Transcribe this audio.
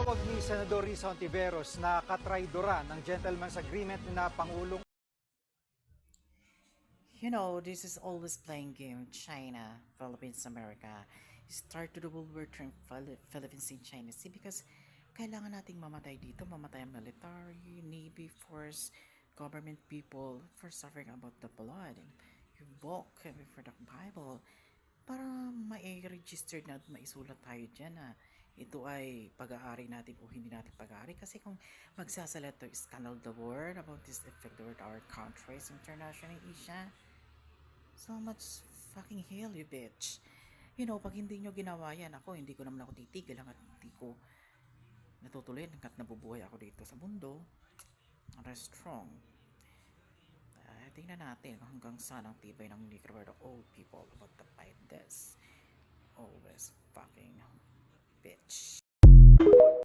Tinatawag ni Senador Risa Hontiveros na katraidoran ng gentleman's agreement na Pangulong. You know, this is always playing game. China, Philippines, America. Start to the World War III Philippines and China Sea because kailangan nating mamatay dito. Mamatay ang military, navy, force, government people for suffering about the blood. You walk for the Bible para ma-register na at maisulat tayo dyan na ito ay pag-aari natin o hindi natin pag-aari kasi kung magsasalat to scandal the world about this effect toward our countries international Asia. So much fucking hell, you bitch. You know, pag hindi nyo ginawa yan, hindi ko naman ako titigil hanggat hindi ko natutuloy hanggat nabubuhay ako dito sa mundo. I'm strong. Tingnan natin hanggang saan ang tibay ng nuclear of all people about to fight this. Always fucking bitch.